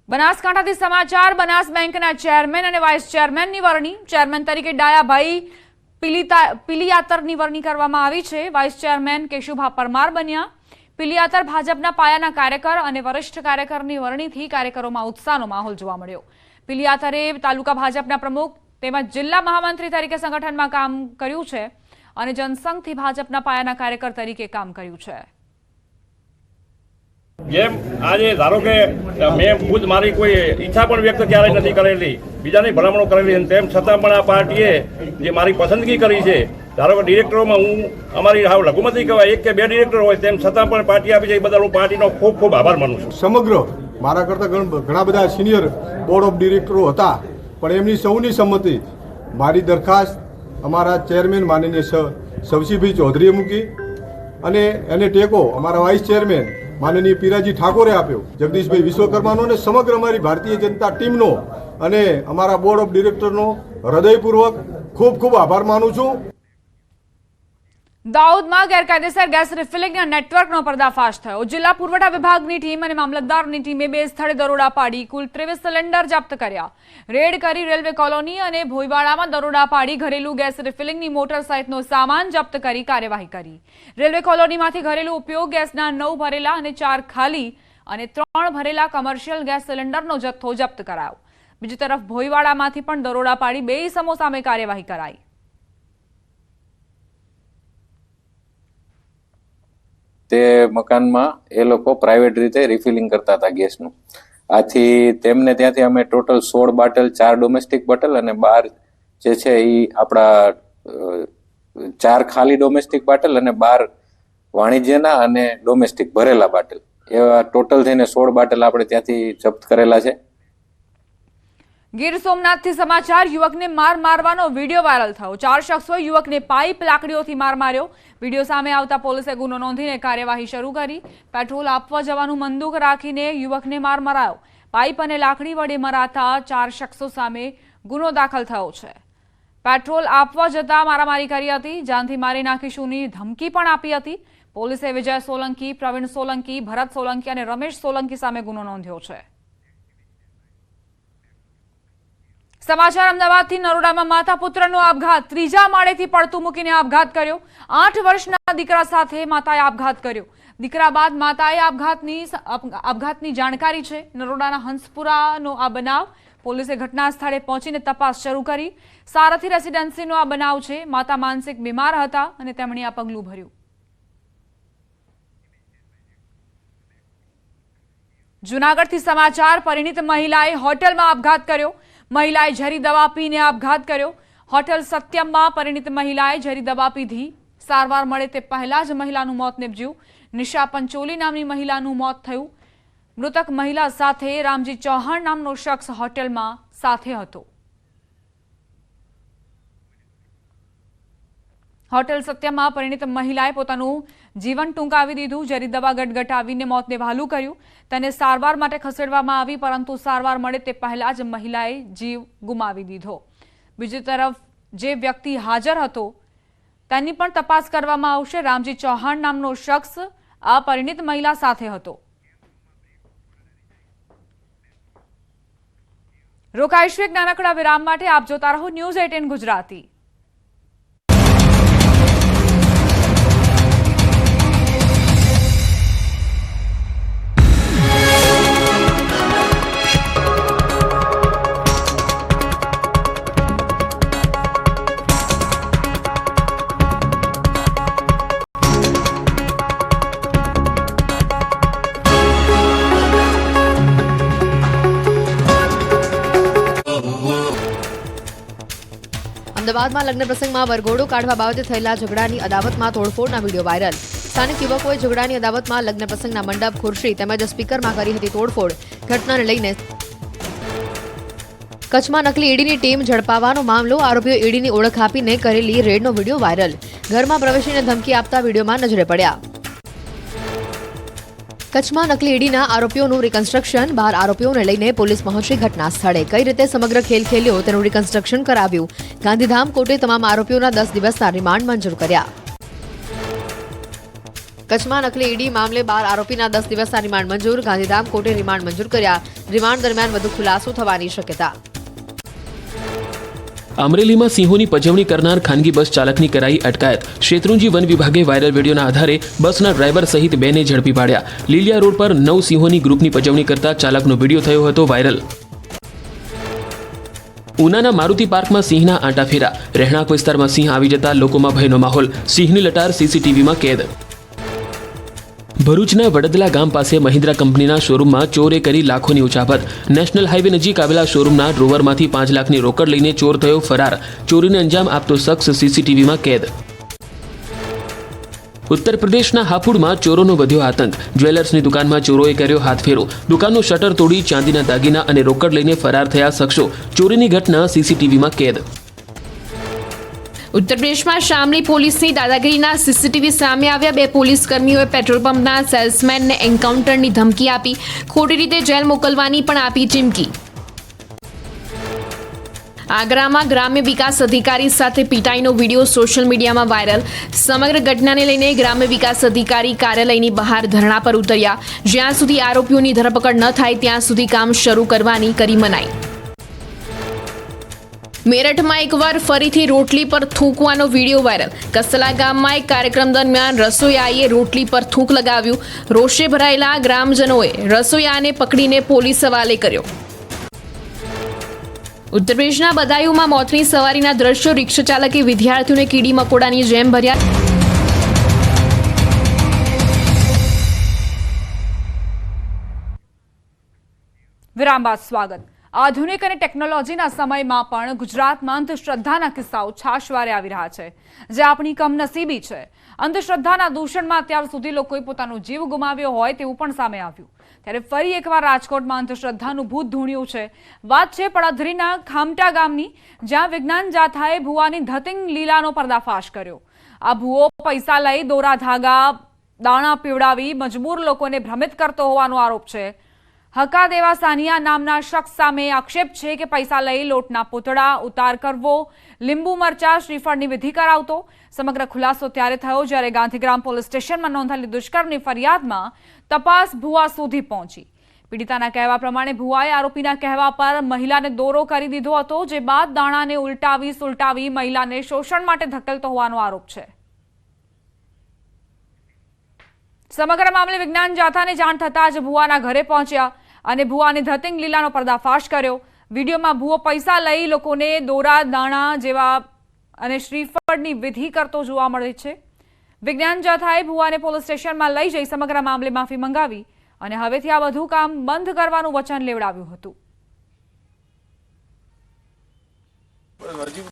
બનાસકાંઠાથી સમાચાર। બનાસ બેંકના ચેરમેન અને વાઇસ ચેરમેનની વરણી। ચેરમેન તરીકે ડાયાભાઈ પિલિયાતરની વરણી કરવામાં આવી છે। વાઇસ ચેરમેન કેશુભા પરમાર બન્યા। પિલિયાતર ભાજપના પાયાના કાર્યકર અને વરિષ્ઠ કાર્યકરની વરણીથી કાર્યકરોમાં ઉત્સાહનો માહોલ જોવા મળ્યો। પિલિયાતરે તાલુકા ભાજપના પ્રમુખ તેમજ જિલ્લા મહામંત્રી તરીકે સંગઠનમાં કામ કર્યું છે અને જનસંઘથી ભાજપના પાયાના કાર્યકર તરીકે કામ કર્યું છે। જેમ આજે ધારો કે મેં ખુદ મારી કોઈ ઈચ્છા પણ વ્યક્ત ક્યારેય નથી કરેલી, બીજાની ભલામણો કરેલી, તેમ છતાં પણ આ પાર્ટીએ જે મારી પસંદગી કરી છે, ધારો કે ડિરેક્ટરોમાં હું અમારી હાવ લઘુમતી કહેવાય, 1 કે 2 ડિરેક્ટર હોય, તેમ છતાં પણ પાર્ટી આપી છે, એ બદલ હું પાર્ટીનો ખૂબ ખૂબ આભાર માનું છું। સમગ્ર મારા કરતાં ઘણા બધા સિનિયર બોર્ડ ઓફ ડિરેક્ટરો હતા, પણ એમની સૌની સંમતિ મારી દરખાસ્ત અમારા ચેરમેન માનનીય સવસીભાઈ ચૌધરીએ મૂકી અને એને ટેકો અમારા વાઇસ ચેરમેન માનનીય પીરાજી ઠાકોરે આપ્યો, જગદીશભાઈ વિશ્વકર્માનો અને સમગ્ર અમારી ભારતીય જનતા ટીમનો અને અમારા બોર્ડ ઓફ ડિરેક્ટરનો હૃદયપૂર્વક ખૂબ ખૂબ આભાર માનું છું। દાહોદમાં ગેરકાયદેસર ગેસ રિફિલિંગના નેટવર્કનો પર્દાફાશ થયો। જિલ્લા પુરવઠા વિભાગની ટીમ અને મામલતદારની ટીમે 2 સ્થળે દરોડા પાડી કુલ 23 સિલિન્ડર જપ્ત કર્યા। રેડ કરી રેલવે કોલોની અને ભોયવાડામાં દરોડા પાડી ઘરેલું ગેસ રિફિલિંગની મોટર સહિતનો સામાન જપ્ત કરી કાર્યવાહી કરી। રેલવે કોલોનીમાંથી ઘરેલું ઉપયોગ ગેસના 9 ભરેલા અને 4 ખાલી અને 3 ભરેલા કમર્શિયલ ગેસ સિલિન્ડરનો જથ્થો જપ્ત કરાયો। બીજી તરફ ભોયવાડામાંથી પણ દરોડા પાડી 2 ઇસમો સામે કાર્યવાહી કરાઈ। તે મકાનમાં એ લોકો પ્રાઇવેટ રીતે રિફિલિંગ કરતા હતા ગેસનું। આથી તેમને ત્યાંથી અમે ટોટલ 16 બાટલ, 4 ડોમેસ્ટિક બોટલ અને 12 જે છે એ આપણા 4 ખાલી ડોમેસ્ટિક બાટલ અને 12 વાણિજ્યના અને ડોમેસ્ટિક ભરેલા બાટલ, એવા ટોટલ થઈને 16 બાટલ આપણે ત્યાંથી જપ્ત કરેલા છે। ગીર સોમનાથથી સમાચાર। યુવકને મારવાનો વિડીયો વાયરલ થયો। 4 શખ્સોએ યુવકને પાઇપ લાકડીઓથી માર માર્યો। વિડીયો સામે આવતા પોલીસે ગુનો નોંધીને કાર્યવાહી શરૂ કરી। પેટ્રોલ આપવા જવાનું બંદૂક રાખીને યુવકને માર મરાયો। પાઇપ અને લાકડી વડે મરાતા 4 શખ્સો સામે ગુનો દાખલ થયો છે। પેટ્રોલ આપવા જતા મારામારી કરી હતી, જાનથી મારી નાખીશુંની ધમકી પણ આપી હતી। પોલીસે વિજય સોલંકી, પ્રવીણ સોલંકી, ભરત સોલંકી અને રમેશ સોલંકી સામે ગુનો નોંધ્યો છે। સમાચાર। અમદાવાદથી નરોડામાં માતા પુત્રનો આપઘાત। 3જા માળેથી પડતું મૂકીને આપઘાત કર્યો। 8 વર્ષના દીકરા સાથે માતાએ આપઘાત કર્યો। દીકરા બાદ માતાએ આપઘાતની જાણકારી છે। નરોડાના હંસપુરાનો આ બનાવ। પોલીસે ઘટના સ્થળે પહોંચીને તપાસ શરૂ કરી। સારથી રેસિડેન્સીનો આ બનાવ છે। માતા માનસિક બીમાર હતા અને તેમણે આ પગલું ભર્યું। જૂનાગઢથી સમાચાર। પરિણીત મહિલાએ હોટેલમાં આપઘાત કર્યો। મહિલાએ ઝેરી દવા પીને આપઘાત કર્યો। હોટેલ સત્યમમાં પરિણીત મહિલાએ ઝેરી દવા પીધી। સારવાર મળે તે પહેલા જ મહિલાનું મોત નીપજ્યું। નિશા પંચોલી નામની મહિલાનું મોત થયું। મૃતક મહિલા સાથે રામજી ચૌહાણ નામનો શખ્સ હોટેલમાં સાથે હતો। હોટેલ સત્યમાં પરિણીત મહિલાએ પોતાનું જીવન ટૂંકાવી દીધું। ઝેરી દવા ગટગટાવીને મોતને વહાલું કર્યું। તેને સારવાર માટે ખસેડવામાં આવી, પરંતુ સારવાર મળે તે પહેલા જ મહિલાએ જીવ ગુમાવી દીધો। બીજી તરફ જે વ્યક્તિ હાજર હતો તેની પણ તપાસ કરવામાં આવશે। રામજી ચૌહાણ નામનો શખ્સ આ પરિણીત મહિલા સાથે હતો। રોકાઈશું એક નાનકડા વિરામ માટે। આપ જોતા રહો ન્યૂઝ 18 ગુજરાતી। અમદાવાદમાં લગ્ન પ્રસંગમાં વરઘોડો કાઢવા બાબતે થયેલા ઝઘડાની અદાવતમાં તોડફોડના વિડીયો વાયરલ। સ્થાનિક યુવકોએ ઝઘડાની અદાવતમાં લગ્ન પ્રસંગના મંડપ, ખુરશી તેમજ સ્પીકરમાં કરી હતી તોડફોડ। ઘટનાને લઈને કચ્છમાં નકલી ઈડીની ટીમ ઝડપાવાનો મામલો। આરોપીઓ ઈડીની ઓળખ આપીને કરેલી રેડનો વિડીયો વાયરલ। ઘરમાં પ્રવેશીને ધમકી આપતા વિડીયોમાં નજરે પડ્યા। કચ્છમાં નકલી ઈડીના આરોપીઓનું રિકન્સ્ટ્રક્શન। 12 આરોપીઓને લઈને પોલીસ પહોંચી ઘટના સ્થળે। કઈ રીતે સમગ્ર ખેલ ખેલ્યો તેનું રિકન્સ્ટ્રક્શન કરાવ્યું। ગાંધીધામ કોર્ટે તમામ આરોપીઓના 10 દિવસના રિમાન્ડ મંજૂર કર્યા। કચ્છમાં નકલી ઈડી મામલે 12 આરોપીના 10 દિવસના રિમાન્ડ મંજૂર. ગાંધીધામ કોર્ટે રિમાન્ડ મંજૂર કર્યા. રિમાન્ડ દરમિયાન વધુ ખુલાસો થવાની શક્યતા. અમરેલીમાં સિંહોની પજવણી કરનાર ખાનગી બસ ચાલકની કરાઈ અટકાયત. શેત્રુંજી વન વિભાગે વાયરલ વિડીયોના આધારે બસના ડ્રાઈવર સહિત 2ને ઝડપી પાડ્યા. લીલિયા રોડ પર 9 સિંહોની ગ્રુપની પજવણી કરતા ચાલકનો વિડીયો થયો હતો વાયરલ. ઉનાના મારુતિ પાર્કમાં સિંહના આંટાફેરા. રહેણાંક વિસ્તારમાં સિંહ આવી જતા લોકોમાં ભયનો માહોલ. સિંહની લટાર સીસીટીવીમાં કેદ. ભરૂચના વડદલા ગામ પાસે મહિન્દ્રા કંપનીના શોરૂમમાં ચોરે કરી લાખોની ઉચાપત. નેશનલ હાઈવે નજીક આવેલા શોરૂમના ડ્રોવરમાંથી 5 લાખની રોકડ લઈને ચોર થયો ફરાર. ચોરીને અંજામ આપતો શખ્સ સીસીટીવીમાં કેદ. ઉત્તર પ્રદેશના હાપુડમાં ચોરોનો વધ્યો આતંક. જ્વેલર્સની દુકાનમાં ચોરોએ કર્યો હાથફેરો. દુકાનનું શટર તોડી ચાંદીના દાગીના અને રોકડ લઈને ફરાર થયા શખ્સો. ચોરીની ઘટના સીસીટીવીમાં કેદ. ઉત્તર પ્રદેશમાં શામલી પોલીસની દાદાગીરીના સીસીટીવી સામે આવ્યા. 2 પોલીસ કર્મીઓએ પેટ્રોલ પંપના સેલ્સમેનને એન્કાઉન્ટરની ધમકી આપી. ખોટી રીતે જેલ મોકલવાની પણ આપી ચીમકી. આગ્રામાં ગ્રામ્ય વિકાસ અધિકારી સાથે પીટાઈનો વિડીયો સોશિયલ મીડિયામાં વાયરલ. સમગ્ર ઘટનાને લઈને ગ્રામ્ય વિકાસ અધિકારી કાર્યાલયની બહાર ધરણા પર ઉતર્યા. જ્યાં સુધી આરોપીઓની ધરપકડ ન થાય ત્યાં સુધી કામ શરૂ કરવાની કરી મનાઈ. મેરઠમાં એકવાર ફરીથી રોટલી પર થૂંકવાનો વિડીયો વાયરલ. કસલા ગામમાં એક કાર્યક્રમ દરમિયાન રસોઈયાએ રોટલી પર થૂંક લગાવ્યું. રોષે ભરાયેલા ગ્રામજનોએ રસોઈયાને પકડીને પોલીસ હવાલે કર્યો. ઉત્તર પ્રદેશના બદાયુમાં મોતની સવારીના દ્રશ્યો. રિક્ષા ચાલકે વિદ્યાર્થીઓને કીડી મકોડાની જેમ ભર્યા. વિરામ બાદ સ્વાગત. આધુનિક અને ટેકનોલોજીના સમયમાં પણ ગુજરાતમાં અંધશ્રદ્ધાના કિસ્સાઓ છાશવારે આવી રહ્યા છે, જે આપણી કમનસીબી છે. અંધશ્રદ્ધાના દૂષણમાં અત્યાર સુધી લોકોએ પોતાનો જીવ ગુમાવ્યો હોય તેવું પણ સામે આવ્યું. ત્યારે ફરી એકવાર રાજકોટમાં અંધશ્રદ્ધાનું ભૂત ધૂણ્યું છે. વાત છે પડધરીના ખામટા ગામની, જ્યાં વિજ્ઞાન જાથાએ ભુવાની ધતિંગ લીલાનો પર્દાફાશ કર્યો. આ ભુવો પૈસા લઈ દોરા ધાગા દાણા પીવડાવી મજબૂર લોકોને ભ્રમિત કરતો હોવાનો આરોપ છે. હકા દેવા સાનિયા નામના શખ્સ સામે આક્ષેપ છે કે પૈસા લઈ લોટના પૂતળા ઉતાર કરવો, લીંબુ મરચા શ્રીફળની વિધિ કરાવતો. સમગ્ર ખુલાસો ત્યારે થયો જ્યારે ગાંધીગ્રામ પોલીસ સ્ટેશનમાં નોંધાયેલી દુષ્કર્મની ફરિયાદમાં તપાસ ભુવા સુધી પહોંચી. પીડિતાના કહેવા પ્રમાણે ભુવાએ આરોપીના કહેવા પર મહિલાને દોરો કરી દીધો હતો, જે બાદ દાણાને ઉલટાવી સુલટાવી મહિલાને શોષણ માટે ધકેલતો હોવાનો આરોપ છે. સમગ્ર મામલે વિજ્ઞાન જાથાને જાણ થતાં જ ભુવાના ઘરે પહોંચ્યા અને ભુવાની ધતિંગ લીલાનો પર્દાફાશ કર્યો. વિડીયોમાં ભુવો પૈસા લઈ લોકોને દોરા દાણા જેવા અને શ્રીફળની વિધિ કરતો જોવા મળે છે. વિજ્ઞાન જાથાએ ભુવાને પોલીસ સ્ટેશનમાં લઈ જઈ સમગ્ર મામલે માફી મંગાવી અને હવેથી આ બધું કામ બંધ કરવાનું વચન લેવડાવ્યું હતું.